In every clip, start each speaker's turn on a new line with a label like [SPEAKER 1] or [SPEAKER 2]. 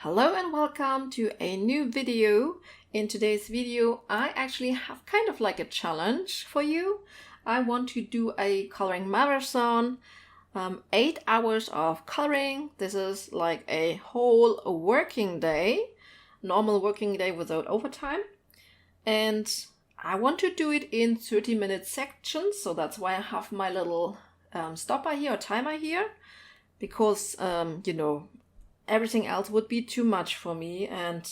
[SPEAKER 1] Hello and welcome to a new video. In today's video, I actually have kind of like a challenge for you. I want to do a coloring marathon, 8 hours of coloring. This is like a whole working day, normal working day without overtime. And I want to do it in 30-minute sections. So that's why I have my little stopper here or timer here, because, everything else would be too much for me. And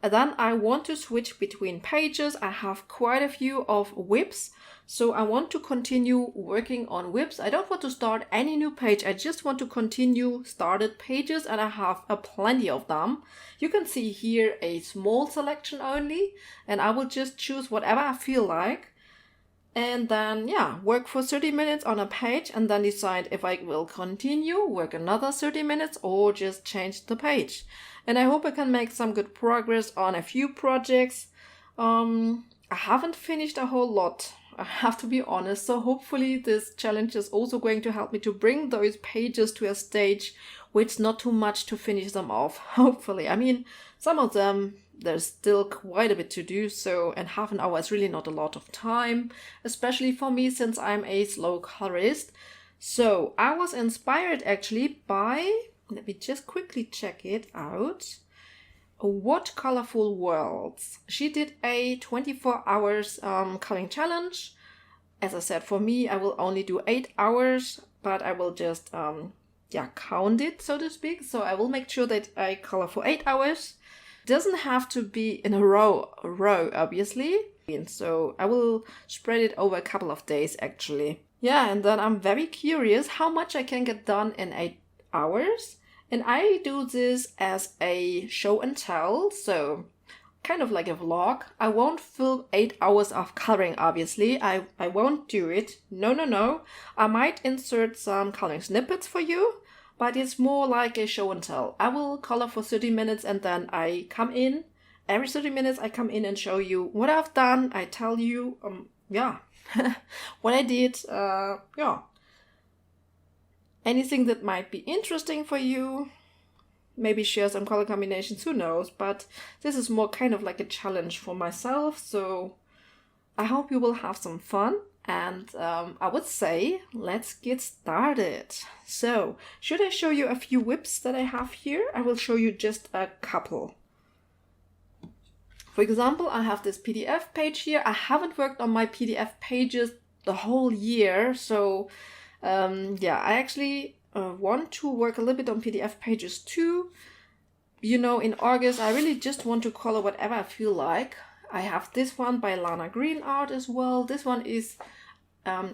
[SPEAKER 1] then I want to switch between pages. I have quite a few of whips, so I want to continue working on whips. I don't want to start any new page. I just want to continue started pages, and I have plenty of them. You can see here a small selection only, and I will just choose whatever I feel like. And then, work for 30 minutes on a page and then decide if I will continue, work another 30 minutes or just change the page. And I hope I can make some good progress on a few projects. I haven't finished a whole lot, I have to be honest. So hopefully this challenge is also going to help me to bring those pages to a stage where it's not too much to finish them off. Hopefully. I mean, some of them, there's still quite a bit to do, and half an hour is really not a lot of time, especially for me since I'm a slow colorist. So I was inspired actually by, let me just quickly check it out, What Colorful Worlds. She did a 24 hours coloring challenge. As I said, for me, I will only do 8 hours, but I will just count it, so to speak. So I will make sure that I color for 8 hours. Doesn't have to be in a row obviously, and so I will spread it over a couple of days actually. And then I'm very curious how much I can get done in 8 hours, and I do this as a show and tell, so kind of like a vlog. I won't film 8 hours of coloring, obviously. I won't do it. No. I might insert some coloring snippets for you, but it's more like a show and tell. I will color for 30 minutes and then I come in. Every 30 minutes I come in and show you what I've done. I tell you, what I did. Anything that might be interesting for you. Maybe share some color combinations, who knows. But this is more kind of like a challenge for myself. So I hope you will have some fun. And I would say, let's get started. So, should I show you a few whips that I have here? I will show you just a couple. For example, I have this PDF page here. I haven't worked on my PDF pages the whole year. So, I actually want to work a little bit on PDF pages too. In August, I really just want to color whatever I feel like. I have this one by Lana Green Art as well. This one is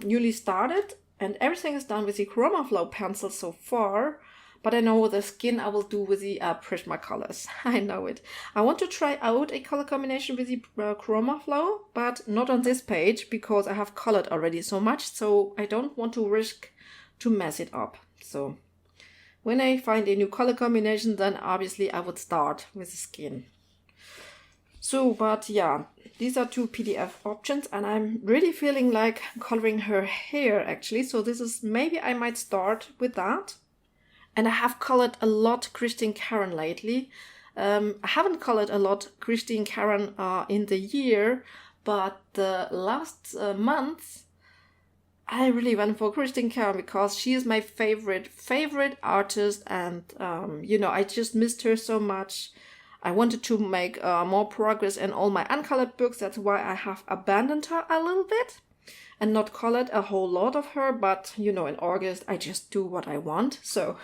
[SPEAKER 1] newly started, and everything is done with the Chromaflow pencil so far. But I know the skin I will do with the Prismacolors. I know it. I want to try out a color combination with the Chromaflow, but not on this page because I have colored already so much. So I don't want to risk to mess it up. So when I find a new color combination, then obviously I would start with the skin. So, but these are two PDF options, and I'm really feeling like coloring her hair actually. So this is, maybe I might start with that. And I have colored a lot Christine Karen lately. I haven't colored a lot Christine Karen in the year, but the last month I really went for Christine Karen because she is my favorite artist, and I just missed her so much. I wanted to make more progress in all my uncolored books. That's why I have abandoned her a little bit and not colored a whole lot of her. But, in August, I just do what I want. So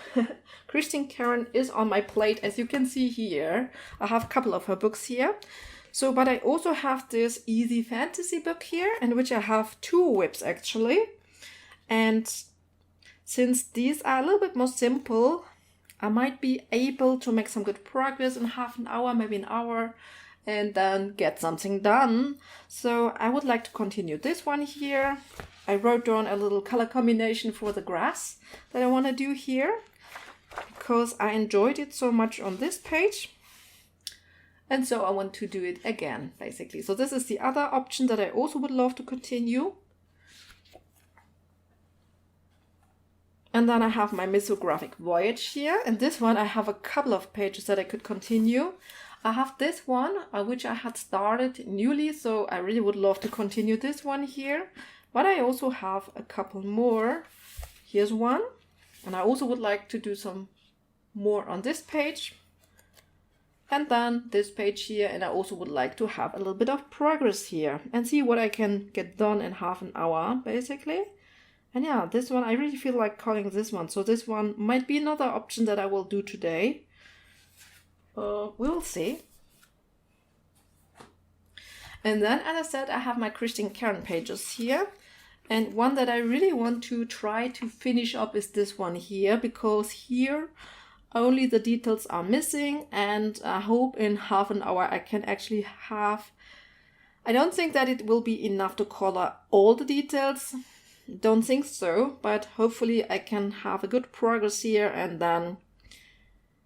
[SPEAKER 1] Christine Karen is on my plate, as you can see here. I have a couple of her books here. So, but I also have this Easy Fantasy book here, in which I have 2 whips actually. And since these are a little bit more simple, I might be able to make some good progress in half an hour, maybe an hour, and then get something done. So I would like to continue this one here. I wrote down a little color combination for the grass that I want to do here, because I enjoyed it so much on this page. And so I want to do it again, basically. So this is the other option that I also would love to continue. And then I have my Mythographic Voyage here. And this one, I have a couple of pages that I could continue. I have this one, which I had started newly, so I really would love to continue this one here. But I also have a couple more. Here's one. And I also would like to do some more on this page. And then this page here. And I also would like to have a little bit of progress here. And see what I can get done in half an hour, basically. And yeah, this one, I really feel like calling this one. So this one might be another option that I will do today. We'll see. And then, as I said, I have my Christian Karen pages here. And one that I really want to try to finish up is this one here, because here only the details are missing. And I hope in half an hour I can actually have... I don't think that it will be enough to color all the details. Don't think so, but hopefully I can have a good progress here, and then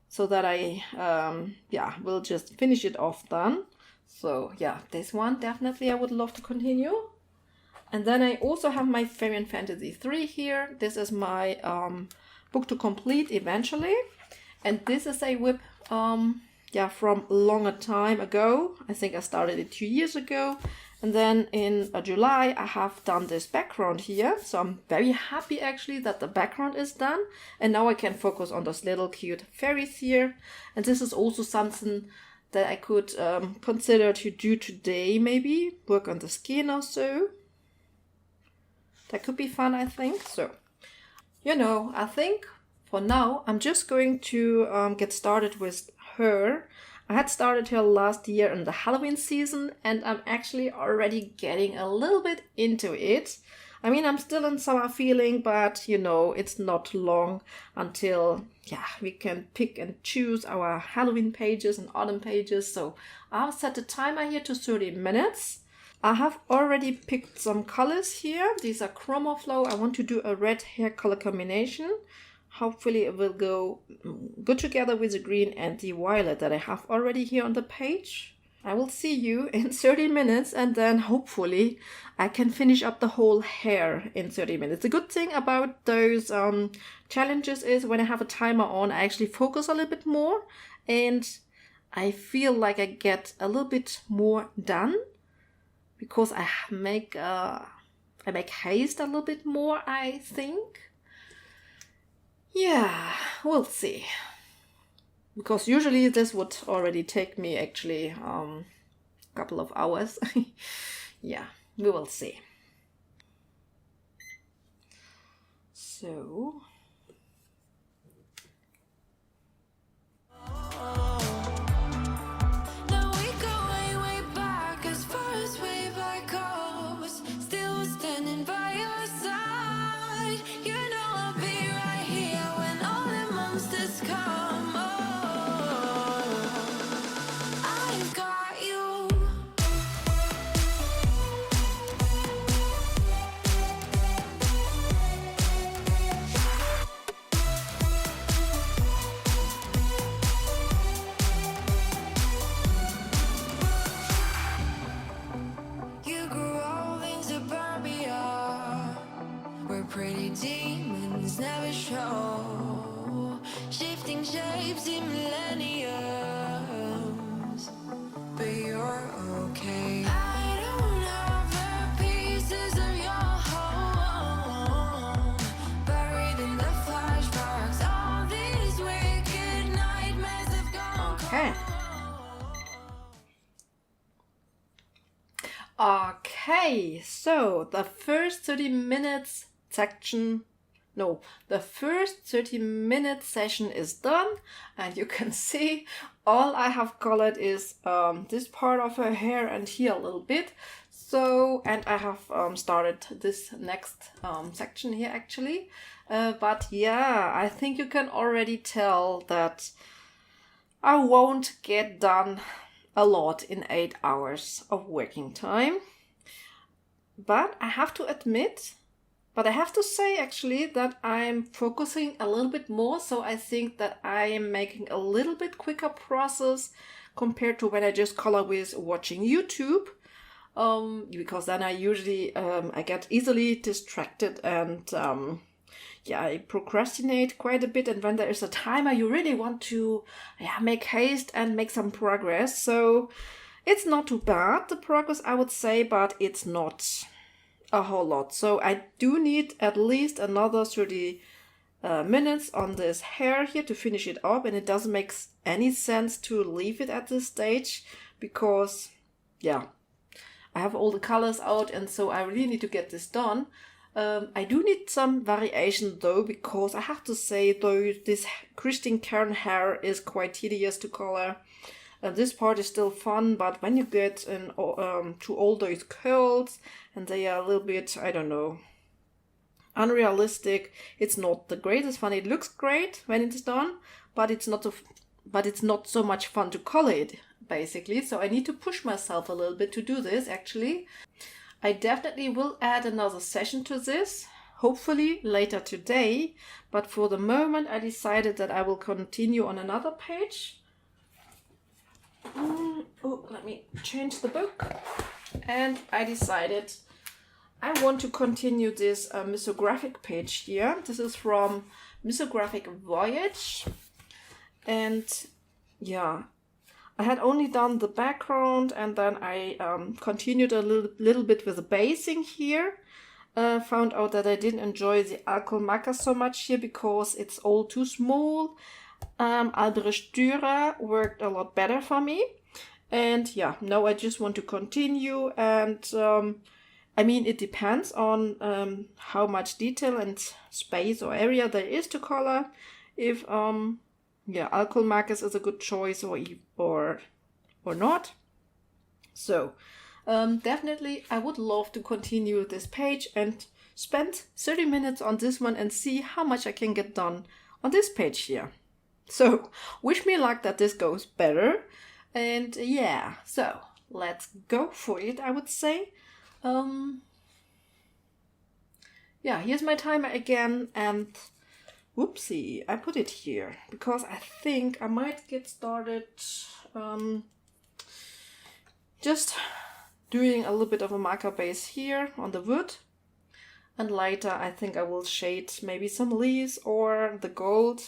[SPEAKER 1] so that I will just finish it off then. So yeah, this one definitely I would love to continue. And then I also have my Fabian Fantasy 3 here. This is my book to complete eventually. And this is a whip from a longer time ago. I think I started it 2 years ago. And then in July, I have done this background here. So I'm very happy actually that the background is done. And now I can focus on those little cute fairies here. And this is also something that I could consider to do today, maybe. Work on the skin or so. That could be fun, I think. So, I think for now, I'm just going to get started with her. I had started her last year in the Halloween season, and I'm actually already getting a little bit into it. I mean, I'm still in summer feeling, but it's not long until, we can pick and choose our Halloween pages and autumn pages. So I'll set the timer here to 30 minutes. I have already picked some colors here. These are Chroma Flow. I want to do a red hair color combination. Hopefully it will go good together with the green and the violet that I have already here on the page. I will see you in 30 minutes, and then hopefully I can finish up the whole hair in 30 minutes. The good thing about those challenges is when I have a timer on, I actually focus a little bit more, and I feel like I get a little bit more done because I make haste a little bit more, I think. Yeah, we'll see. Because usually this would already take me actually a couple of hours. Yeah, we will see. So...
[SPEAKER 2] Pretty demons never show, shifting shapes in millenniums, but you're okay. I don't have the pieces of your home, buried in the flashbacks. All these wicked nightmares have gone cold.
[SPEAKER 1] Okay, so the first 30 minutes the first 30-minute session is done, and you can see all I have colored is this part of her hair and here a little bit. So, and I have started this next section here actually. But yeah, I think you can already tell that I won't get done a lot in 8 hours of working time. But I have to admit, but I have to say actually that I'm focusing a little bit more. So I think that I am making a little bit quicker process compared to when I just color with watching YouTube. Because then I usually, I get easily distracted and yeah, I procrastinate quite a bit, and when there is a timer, you really want to make haste and make some progress. So it's not too bad, the progress, I would say, but it's not a whole lot. So I do need at least another 30 minutes on this hair here to finish it up, and it doesn't make any sense to leave it at this stage because, yeah, I have all the colors out, and so I really need to get this done. I do need some variation though, because I have to say though, this Christine Karen hair is quite tedious to color. This part is still fun, but when you get to all those curls and they are a little bit, I don't know, unrealistic, it's not the greatest fun. It looks great when it's done, but it's not so much fun to color it, basically. So I need to push myself a little bit to do this, actually. I definitely will add another session to this, hopefully later today, but for the moment I decided that I will continue on another page. Let me change the book. And I decided I want to continue this Mythographic page here. This is from Mythographic Voyage. And yeah, I had only done the background, and then I continued a little bit with the basing here. Found out that I didn't enjoy the alcohol marker so much here because it's all too small. Albrecht Dürer worked a lot better for me. And yeah, now I just want to continue. And I mean, it depends on how much detail and space or area there is to color. If alcohol markers is a good choice or not. So definitely I would love to continue this page and spend 30 minutes on this one and see how much I can get done on this page here. So wish me luck that this goes better. And yeah, so let's go for it, I would say. Here's my timer again, and whoopsie, I put it here because I think I might get started just doing a little bit of a marker base here on the wood, and later I think I will shade maybe some leaves or the gold,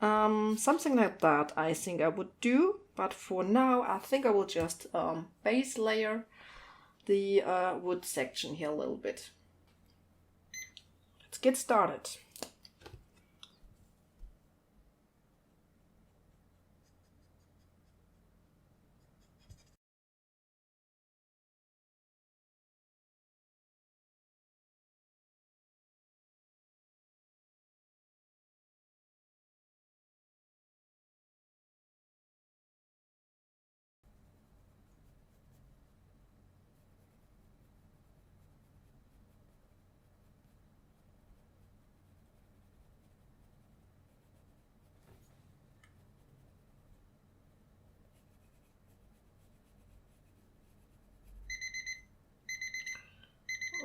[SPEAKER 1] something like that I think I would do. But for now I think I will just base layer the wood section here a little bit. Let's get started.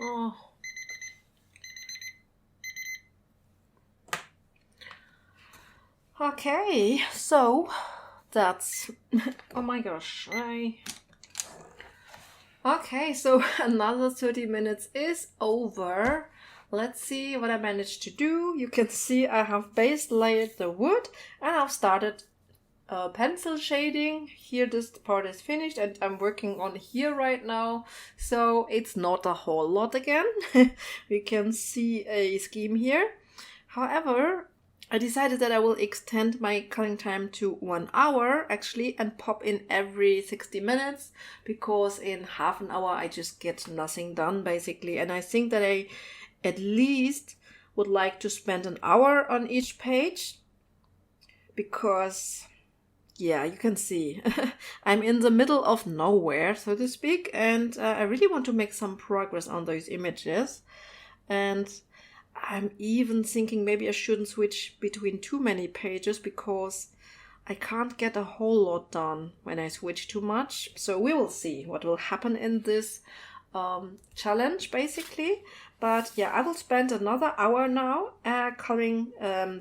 [SPEAKER 1] Oh. Okay, so that's oh my gosh, okay, so another 30 minutes is over. Let's see what I managed to do. You can see I have base layered the wood and I've started pencil shading. Here this part is finished and I'm working on here right now, so it's not a whole lot again. We can see a scheme here. However, I decided that I will extend my coloring time to 1 hour actually and pop in every 60 minutes because in half an hour I just get nothing done basically, and I think that I at least would like to spend an hour on each page because yeah, you can see I'm in the middle of nowhere, so to speak, and I really want to make some progress on those images. And I'm even thinking maybe I shouldn't switch between too many pages because I can't get a whole lot done when I switch too much. So we will see what will happen in this challenge basically. But yeah, I will spend another hour now coloring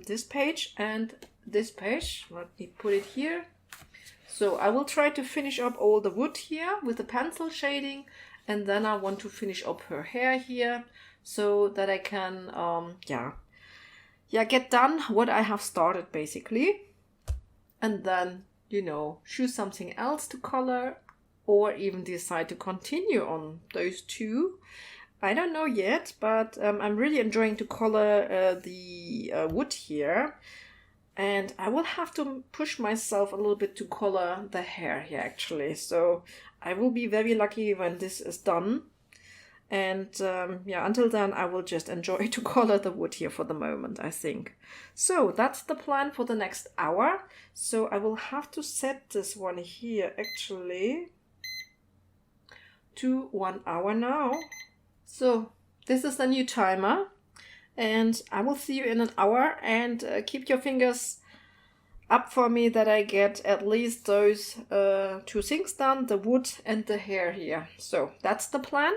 [SPEAKER 1] this page and this page. Let me put it here. So I will try to finish up all the wood here with the pencil shading, and then I want to finish up her hair here so that I can yeah, get done what I have started basically. And then, choose something else to color or even decide to continue on those two. I don't know yet, but I'm really enjoying to color the wood here. And I will have to push myself a little bit to color the hair here actually. So I will be very lucky when this is done. And until then, I will just enjoy to color the wood here for the moment, I think. So that's the plan for the next hour. So I will have to set this one here actually to 1 hour now. So this is the new timer. And I will see you in an hour, and keep your fingers up for me that I get at least those 2 things done, the wood and the hair here. So that's the plan.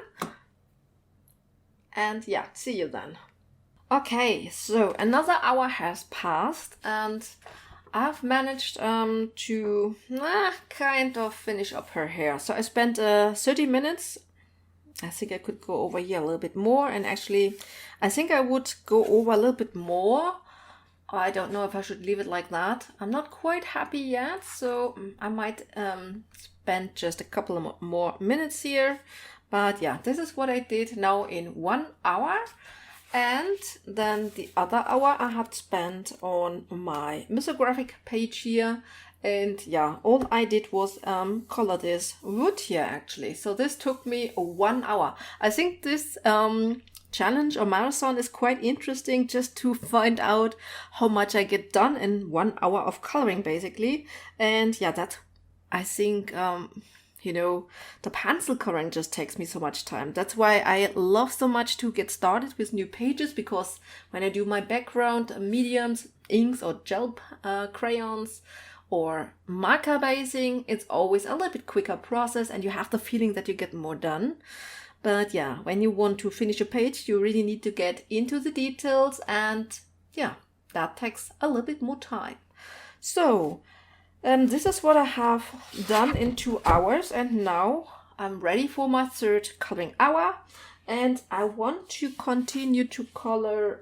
[SPEAKER 1] And yeah, see you then. Okay, so another hour has passed and I've managed to kind of finish up her hair. So I spent 30 minutes. I think I could go over here a little bit more, and actually I think I would go over a little bit more. I don't know if I should leave it like that. I'm not quite happy yet, so I might spend just a couple of more minutes here. But yeah, this is what I did now in 1 hour. And then the other hour I had spent on my Mythographic page here. And yeah, all I did was color this wood here actually. So this took me 1 hour. I think this challenge or marathon is quite interesting, just to find out how much I get done in 1 hour of coloring basically. And yeah, that I think, the pencil coloring just takes me so much time. That's why I love so much to get started with new pages, because when I do my background mediums, inks or gel crayons, or marker basing, it's always a little bit quicker process and you have the feeling that you get more done. But yeah, when you want to finish a page, you really need to get into the details, and yeah, that takes a little bit more time. So this is what I have done in 2 hours, and now I'm ready for my third coloring hour. And I want to continue to color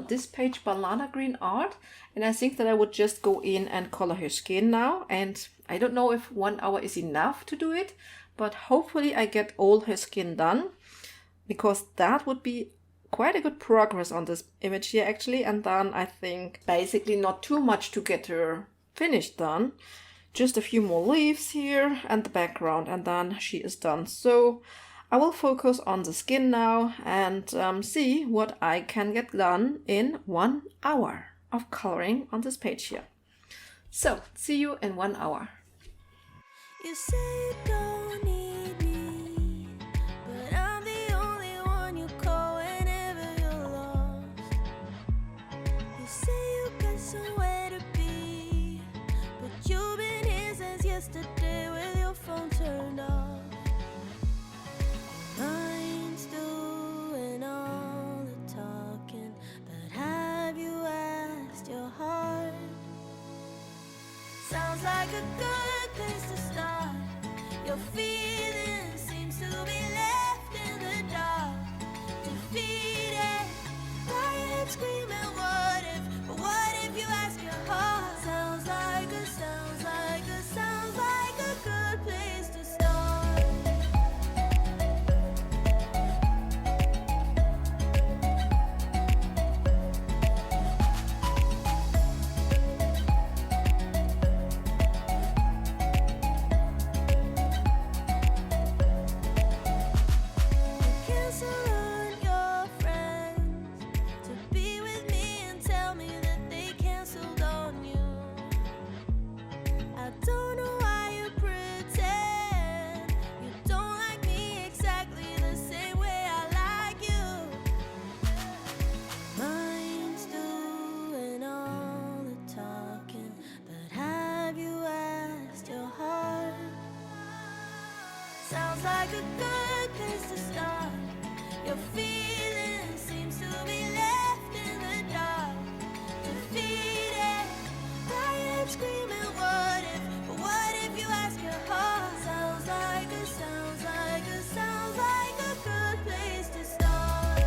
[SPEAKER 1] this page Banana Green Art. And I think that I would just go in and color her skin now. And I don't know if 1 hour is enough to do it, but hopefully I get all her skin done, because that would be quite a good progress on this image here actually. And then I think basically not too much to get her finished done. Just a few more leaves here and the background, and then she is done. So I will focus on the skin now and see what I can get done in 1 hour of coloring on this page here. So, see you in 1 hour.
[SPEAKER 2] You say you don't need me, but I'm the only one you call whenever you're lost. You say you got somewhere to be, but you've been here since yesterday with your phone turned off. Mind's doing all the talking, but have you asked your heart? Sounds like a good place to start. Your feeling seems to be left in the dark, defeated by it screaming, what if you ask your heart? Sounds like a good place to start. Cancel on your friends to be with me and tell me that they canceled on you. I don't know why you pretend you don't like me exactly the same way I like you. Mind's doing all the talking, but have you asked your heart? Sounds like a good place to start. Your feeling seems to be left in the dark, defeated by it screaming, what if you ask your heart? Sounds like a good place to start.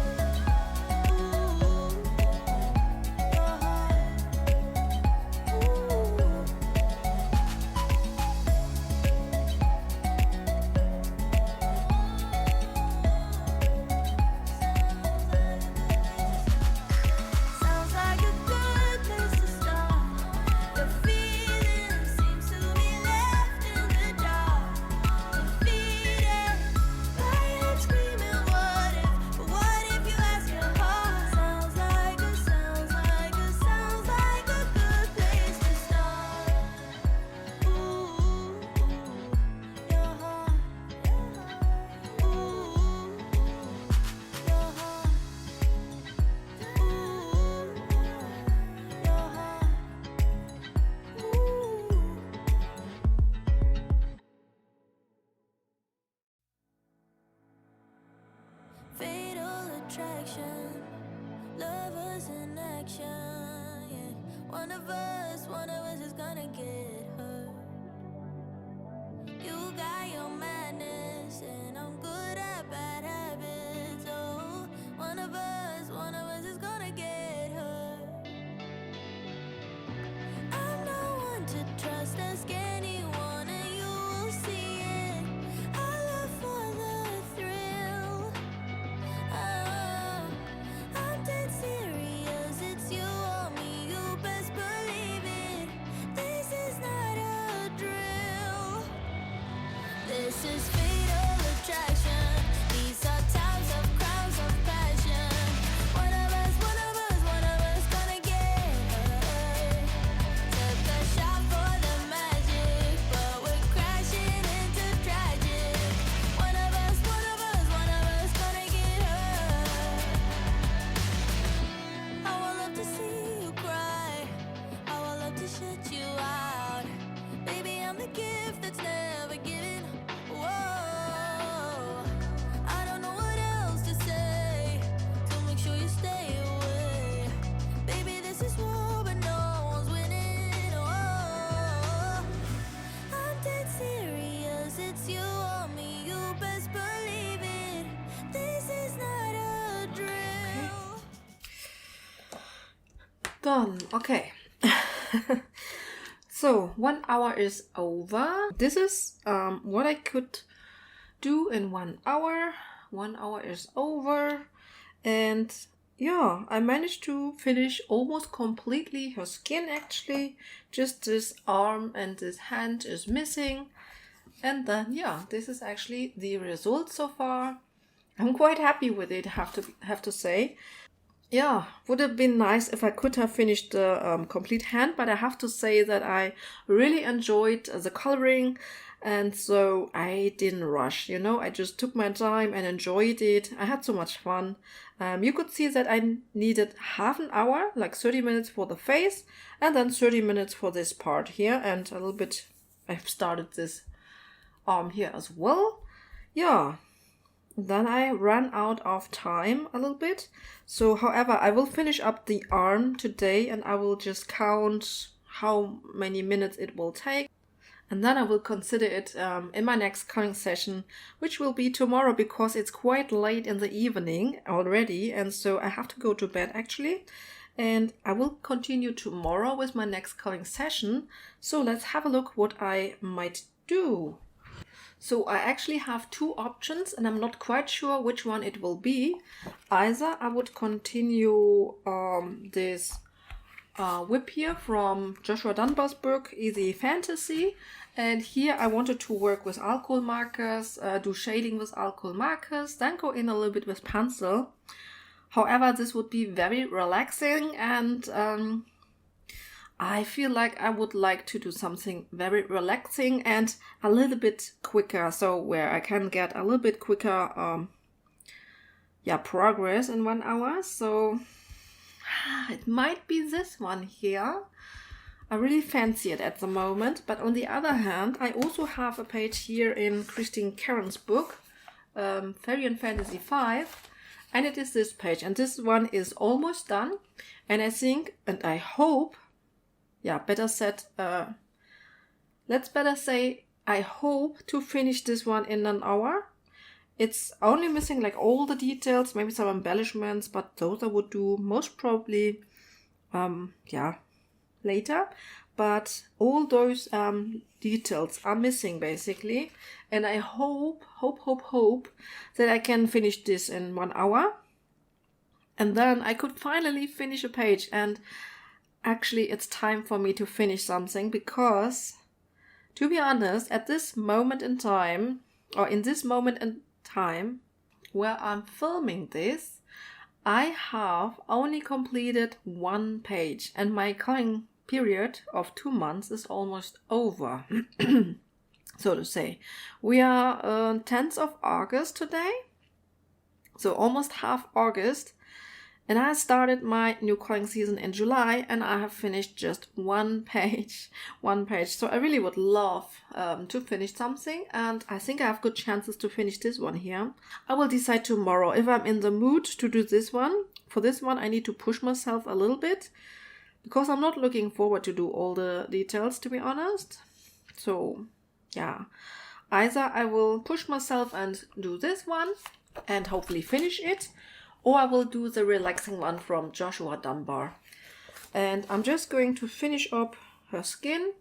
[SPEAKER 2] Ooh, your attraction, lovers in action, yeah. One of us is gonna get hurt. You got your madness, and I'm good at bad habits. Oh, one of us is gonna get hurt. I'm not one to trust, ask anyone, and you will see it. I live for the thrill. Oh, I'm dead serious, it's you or me, you best believe it. This is not a drill. This is fatal attraction. These are times of crowds of passion. One of us gonna get hurt. Took a shot for the magic, but we're crashing into tragic. One of us gonna get hurt. I would love to see you cry. I would love to shut you out. Baby, I'm the gift that's never given. Whoa, I don't know what else to say, so make sure you stay away. Baby, this is war, but no one's winning. Whoa, I'm dead serious, it's you or me, you best believe it. This is not a drill.
[SPEAKER 1] Done. Okay. So 1 hour is over. This is what I could do in 1 hour. 1 hour is over, and yeah, I managed to finish almost completely her skin. Actually, just this arm and this hand is missing, and then yeah, this is actually the result so far. I'm quite happy with it, have to say. Yeah, would have been nice if I could have finished the complete hand, but I have to say that I really enjoyed the coloring, and so I didn't rush, I just took my time and enjoyed it. I had so much fun. You could see that I needed half an hour, like 30 minutes for the face, and then 30 minutes for this part here, and a little bit, I've started this arm here as well. Yeah. Then I ran out of time a little bit. So, however, I will finish up the arm today, and I will just count how many minutes it will take. And then I will consider it in my next coloring session, which will be tomorrow, because it's quite late in the evening already. And so I have to go to bed actually. And I will continue tomorrow with my next coloring session. So let's have a look what I might do. So I actually have two options, and I'm not quite sure which one it will be. Either I would continue this whip here from Joshua Dunbar's book, Easy Fantasy. And here I wanted to work with alcohol markers, do shading with alcohol markers, then go in a little bit with pencil. However, this would be very relaxing, and I feel like I would like to do something very relaxing and a little bit quicker, so where I can get a little bit quicker progress in 1 hour. So it might be this one here. I really fancy it at the moment, but on the other hand, I also have a page here in Christine Caron's book, Fairy and Fantasy 5, and it is this page, and this one is almost done, and I think, and I hope, let's better say, I hope to finish this one in an hour. It's only missing like all the details, maybe some embellishments, but those I would do most probably, later. But all those details are missing basically, and I hope that I can finish this in 1 hour, and then I could finally finish a page. And actually, it's time for me to finish something, because, to be honest, at this moment in time, or in this moment in time where I'm filming this, I have only completed one page, and my coloring period of 2 months is almost over, so to say. We are 10th of August today, so almost half August. And I started my new coloring season in July, and I have finished just one page. So I really would love to finish something, and I think I have good chances to finish this one here. I will decide tomorrow if I'm in the mood to do this one. For this one, I need to push myself a little bit, because I'm not looking forward to do all the details, to be honest. So yeah, either I will push myself and do this one and hopefully finish it, or I will do the relaxing one from Joshua Dunbar. And I'm just going to finish up her skin,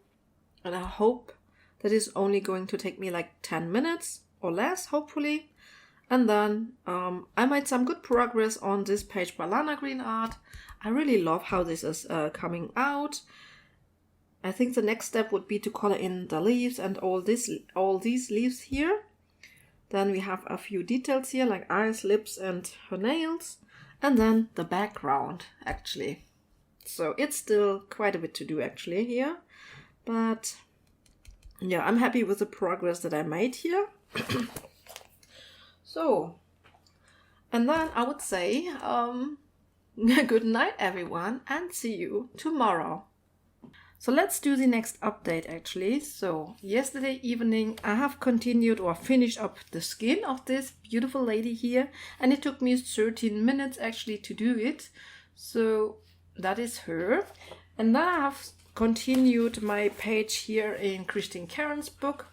[SPEAKER 1] and I hope that is only going to take me like 10 minutes or less, hopefully. And then I made some good progress on this page by Lana Green Art. I really love how this is coming out. I think the next step would be to color in the leaves and all these leaves here. Then we have a few details here like eyes, lips, and her nails. And then the background, actually. So it's still quite a bit to do actually here. But yeah, I'm happy with the progress that I made here. So, and then I would say good night everyone, and see you tomorrow. So let's do the next update actually. So yesterday evening I have continued or finished up the skin of this beautiful lady here, and it took me 13 minutes actually to do it. So that is her. And then I have continued my page here in Christine Karen's book,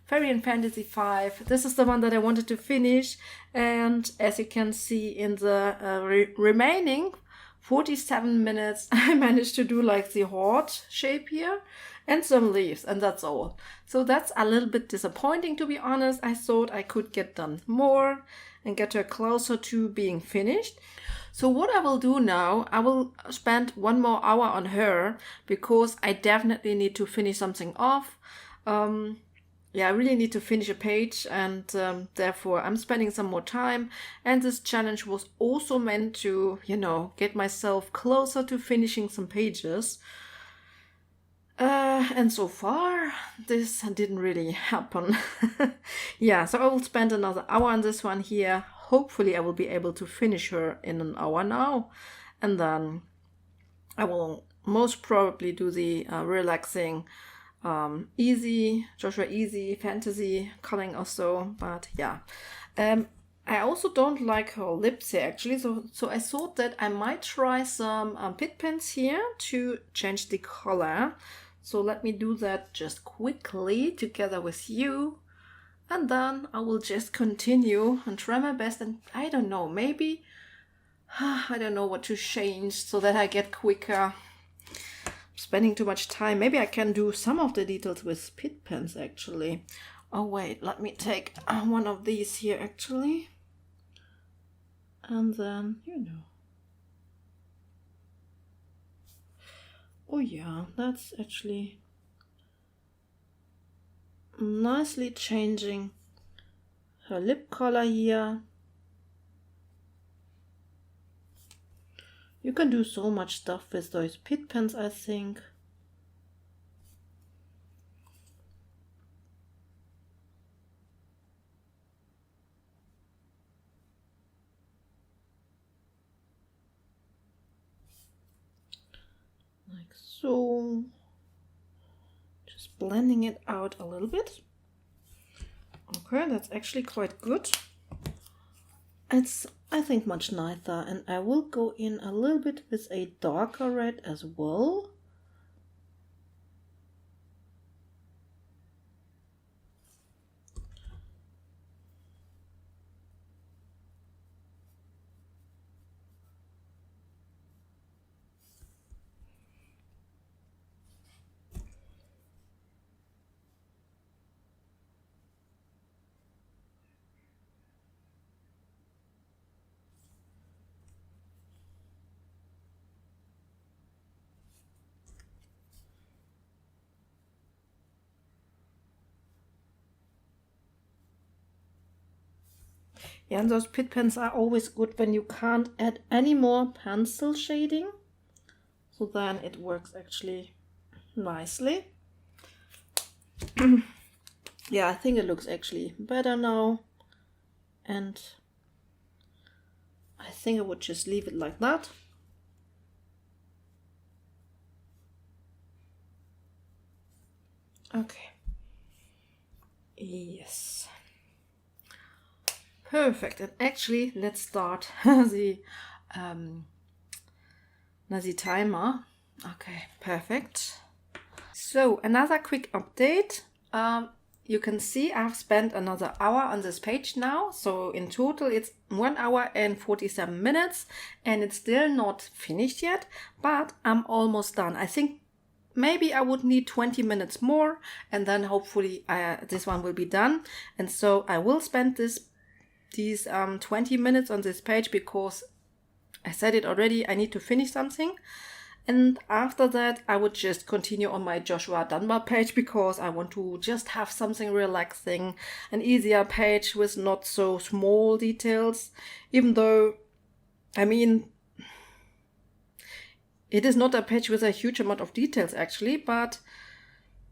[SPEAKER 1] Fairy and Fantasy 5. This is the one that I wanted to finish, and as you can see in the remaining 47 minutes I managed to do like the heart shape here and some leaves, and that's all. So that's a little bit disappointing, to be honest. I thought I could get done more and get her closer to being finished. So what I will do now, I will spend 1 more hour on her, because I definitely need to finish something off. Yeah, I really need to finish a page, and therefore I'm spending some more time. And this challenge was also meant to, get myself closer to finishing some pages. And so far, this didn't really happen. Yeah, so I will spend another hour on this one here. Hopefully I will be able to finish her in an hour now. And then I will most probably do the relaxing Joshua Easy fantasy coloring or so, but yeah. I also don't like her lips here actually, so I thought that I might try some Pitt Pens here to change the color. So let me do that just quickly together with you, and then I will just continue and try my best. And I don't know, maybe I don't know what to change so that I get quicker. Spending too much time. Maybe I can do some of the details with Pitt Pens actually. Oh wait, let me take one of these here actually. And then, oh yeah, that's actually nicely changing her lip color here. You can do so much stuff with those Pitt Pens, I think. Like so. Just blending it out a little bit. Okay, that's actually quite good. It's, I think, much nicer, and I will go in a little bit with a darker red as well. Yeah, and those Pitt Pens are always good when you can't add any more pencil shading. So then it works actually nicely. Yeah, I think it looks actually better now. And I think I would just leave it like that. Okay. Yes. Perfect. And actually, let's start the timer. Okay, perfect. So another quick update. You can see I've spent another hour on this page now. So in total, it's 1 hour and 47 minutes, and it's still not finished yet, but I'm almost done. I think maybe I would need 20 minutes more, and then hopefully this one will be done. And so I will spend these 20 minutes on this page because I said it already, I need to finish something. And after that, I would just continue on my Joshua Dunbar page because I want to just have something relaxing, an easier page with not so small details. Even though, I mean, it is not a page with a huge amount of details actually, but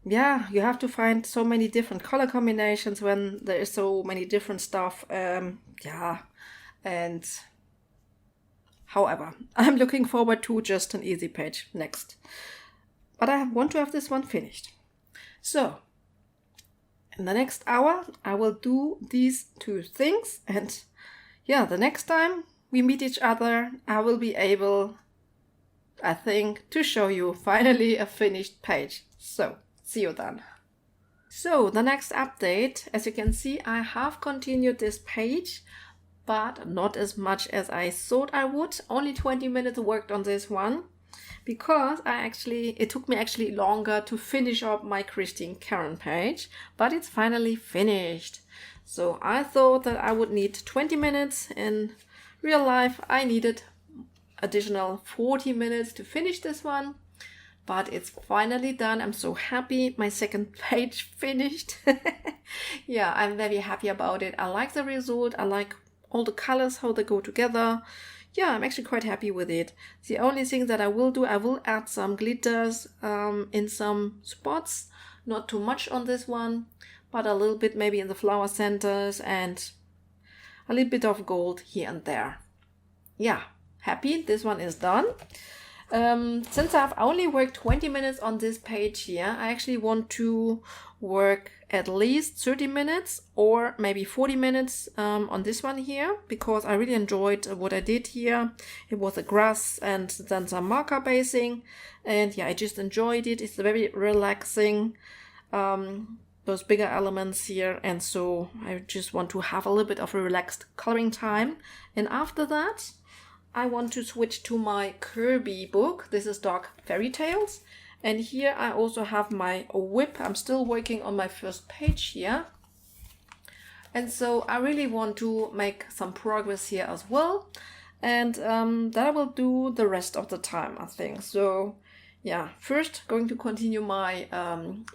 [SPEAKER 1] yeah, you have to find so many different color combinations when there is so many different stuff. And however, I'm looking forward to just an easy page next. But I want to have this one finished. So, in the next hour, I will do these two things. And yeah, the next time we meet each other, I will be able, I think, to show you finally a finished page. So, see you then. So, the next update, as you can see, I have continued this page, but not as much as I thought I would. Only 20 minutes worked on this one because it took me actually longer to finish up my Christine Karen page, but it's finally finished. So I thought that I would need 20 minutes. In real life, I needed additional 40 minutes to finish this one, but it's finally done. I'm so happy. My second page finished. Yeah, I'm very happy about it. I like the result. I like all the colors, how they go together. Yeah, I'm actually quite happy with it. The only thing that I will do, I will add some glitters in some spots. Not too much on this one, but a little bit maybe in the flower centers and a little bit of gold here and there. Yeah, happy. This one is done. Since I've only worked 20 minutes on this page here, I actually want to work at least 30 minutes or maybe 40 minutes on this one here, because I really enjoyed what I did here. It was a grass and then some marker basing, and yeah, I just enjoyed it. It's very relaxing, those bigger elements here, and so I just want to have a little bit of a relaxed coloring time. And after that, I want to switch to my Kirby book. This is Dark Fairy Tales. And here I also have my whip. I'm still working on my first page here. And so I really want to make some progress here as well. And that I will do the rest of the time, I think. So yeah, first going to continue my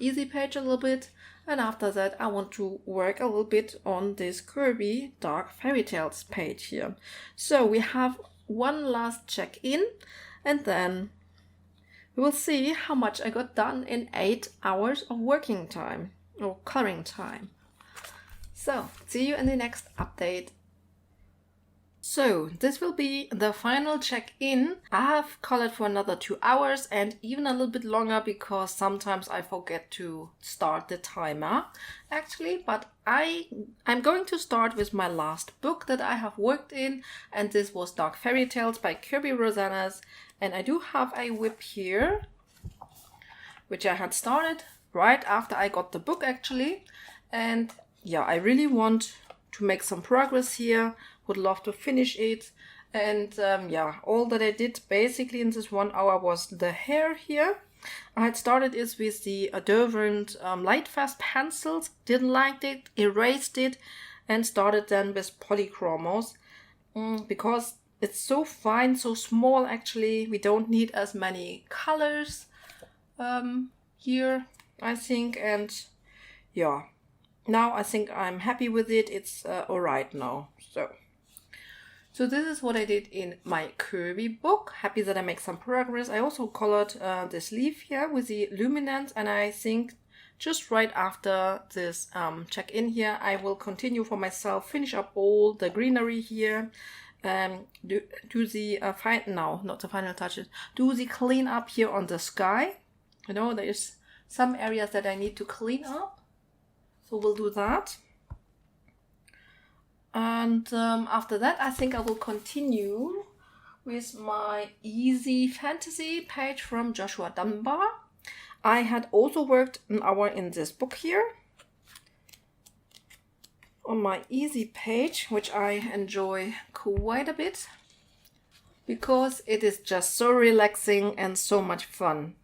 [SPEAKER 1] easy page a little bit. And after that, I want to work a little bit on this Kirby Dark Fairy Tales page here. So we have one last check-in, and then we will see how much I got done in 8 hours of working time or coloring time. So, see you in the next update. So, this will be the final check-in. I have colored for another 2 hours and even a little bit longer because sometimes I forget to start the timer actually, but I'm going to start with my last book that I have worked in, and this was Dark Fairy Tales by Kirby Rosanas. And I do have a whip here, which I had started right after I got the book actually. And yeah, I really want to make some progress here, would love to finish it. And yeah, all that I did basically in this 1 hour was the hair here. I had started it with the Derwent Lightfast pencils, didn't like it, erased it, and started then with polychromos because it's so fine, so small actually. We don't need as many colors here, I think. And yeah, now I think I'm happy with it. It's alright now. So this is what I did in my Kirby book. Happy that I make some progress. I also colored the sleeve here with the luminance, and I think just right after this check-in here, I will continue for myself, finish up all the greenery here, do the not the final touches. Do the clean up here on the sky. You know, there's some areas that I need to clean up, so we'll do that. And after that, I think I will continue with my easy fantasy page from Joshua Dunbar. I had also worked an hour in this book here on my easy page, which I enjoy quite a bit because it is just so relaxing and so much fun.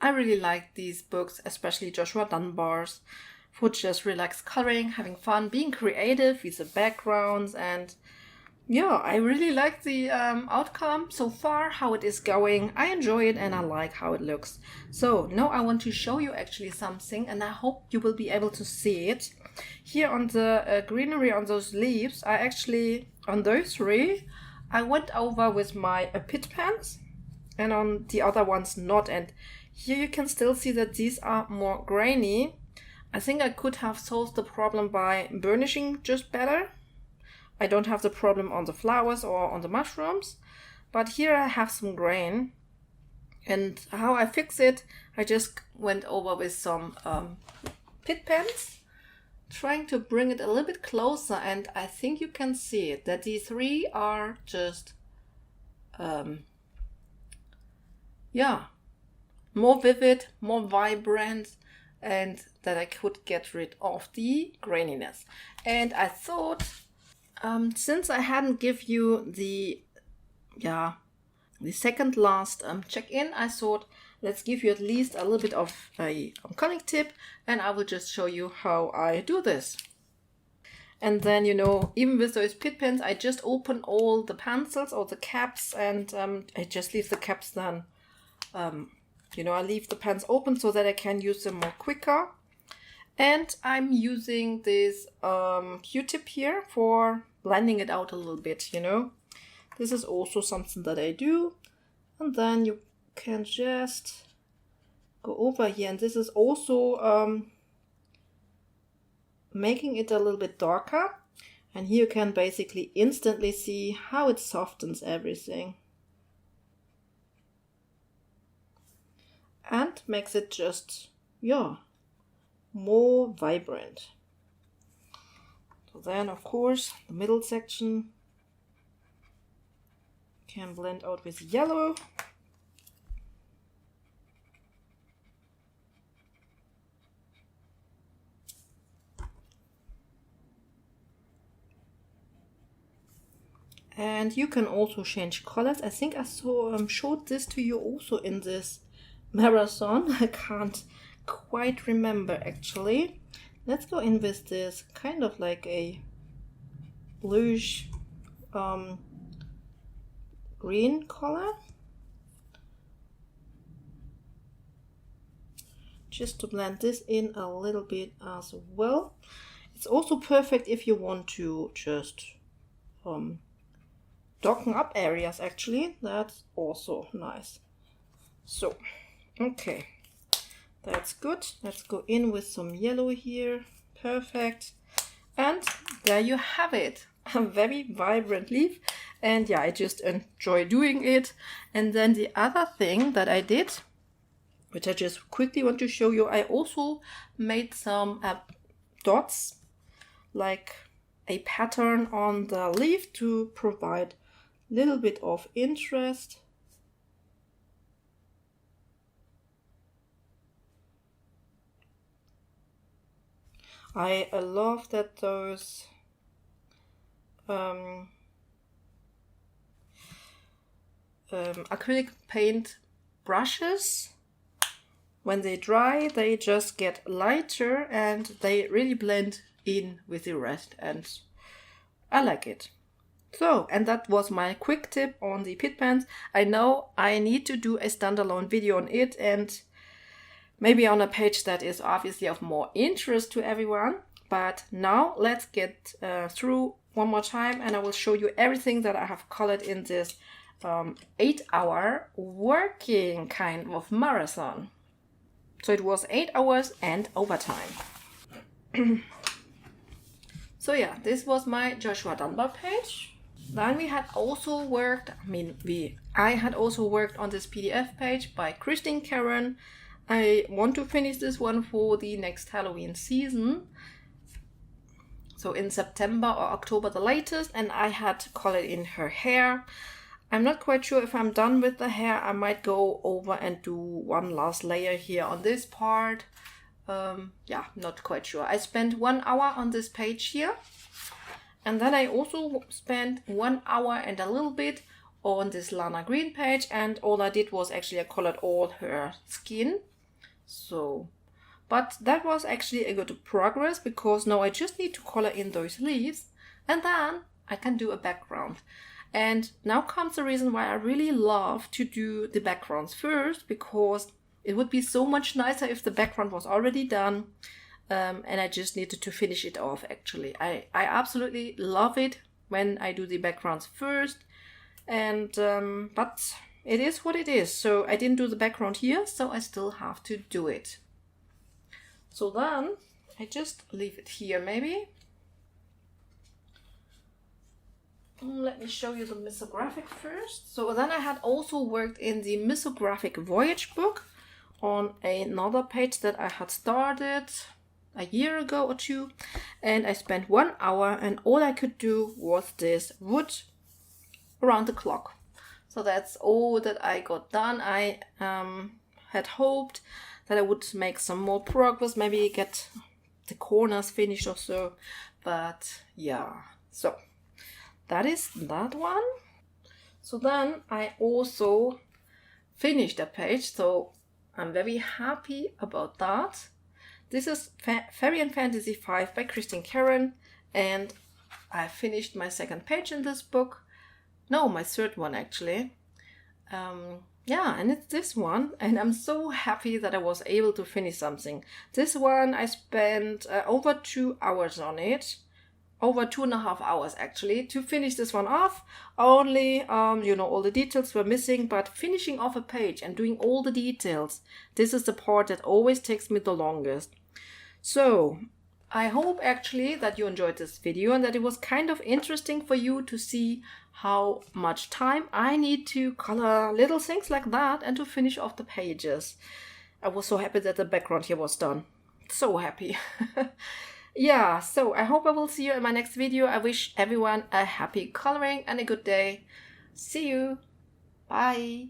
[SPEAKER 1] I really like these books, especially Joshua Dunbar's, for just relaxed coloring, having fun, being creative with the backgrounds, and yeah, I really like the outcome so far, how it is going. I enjoy it and I like how it looks. So now I want to show you actually something, and I hope you will be able to see it. Here on the greenery on those leaves, I actually, on those three, I went over with my Pitt pens, and on the other ones not. And here you can still see that these are more grainy. I think I could have solved the problem by burnishing just better. I don't have the problem on the flowers or on the mushrooms, but here I have some grain. And how I fix it, I just went over with some Pitt pens, trying to bring it a little bit closer, and I think you can see it, that these three are just, more vivid, more vibrant, and that I could get rid of the graininess. And I thought, since I hadn't give you the second last check-in, I thought let's give you at least a little bit of a conic tip, and I will just show you how I do this. And then, you know, even with those Pitt pens, I just open all the pencils or the caps, and I just leave the caps then, I leave the pens open so that I can use them more quicker. And I'm using this Q-tip here for blending it out a little bit, you know. This is also something that I do. And then you can just go over here. And this is also making it a little bit darker. And here you can basically instantly see how it softens everything. And makes it just, more vibrant. So then, of course, the middle section can blend out with yellow. And you can also change colors. I think I showed this to you also in this marathon. I can't quite remember actually. Let's go in with this kind of like a bluish green color, just to blend this in a little bit as well. It's also perfect if you want to just darken up areas actually. That's also nice. So okay, that's good. Let's go in with some yellow here. Perfect. And there you have it. A very vibrant leaf. And yeah, I just enjoy doing it. And then the other thing that I did, which I just quickly want to show you, I also made some dots, like a pattern on the leaf to provide a little bit of interest. I love that those acrylic paint brushes, when they dry, they just get lighter and they really blend in with the rest, and I like it. So, and that was my quick tip on the Pitt pens. I know I need to do a standalone video on it, and maybe on a page that is obviously of more interest to everyone. But now let's get through one more time, and I will show you everything that I have colored in this 8-hour working kind of marathon. So it was 8 hours and overtime. So yeah, this was my Joshua Dunbar page. Then we had also worked, I had also worked on this PDF page by Christine Karen. I want to finish this one for the next Halloween season. So in September or October the latest, and I had colored in her hair. I'm not quite sure if I'm done with the hair. I might go over and do one last layer here on this part. Yeah, not quite sure. I spent 1 hour on this page here. And then I also spent 1 hour and a little bit on this Lana Green page. And all I did was actually I colored all her skin. So, but that was actually a good progress because now I just need to color in those leaves. And then I can do a background. And now comes the reason why I really love to do the backgrounds first, because it would be so much nicer if the background was already done. And I just needed to finish it off, actually. I absolutely love it when I do the backgrounds first. And but it is what it is. So I didn't do the background here, so I still have to do it. So then I just leave it here, maybe. Let me show you the Mythographic first. So then I had also worked in the Mythographic Voyage book on another page that I had started a year ago or two. And I spent 1 hour and all I could do was this wood around the clock. So that's all that I got done. I had hoped that I would make some more progress, maybe get the corners finished or so. But yeah, so that is that one. So then I also finished a page, so I'm very happy about that. This is Fairy and Fantasy 5 by Christine Karen, and I finished my second page in this book. No, my third one actually. Yeah, and it's this one, and I'm so happy that I was able to finish something. This one I spent over 2 hours on it. Over 2.5 hours actually to finish this one off. Only, all the details were missing, but finishing off a page and doing all the details, this is the part that always takes me the longest. So I hope actually that you enjoyed this video and that it was kind of interesting for you to see how much time I need to color little things like that and to finish off the pages. I was so happy that the background here was done. So happy. Yeah, so I hope I will see you in my next video. I wish everyone a happy coloring and a good day. See you. Bye.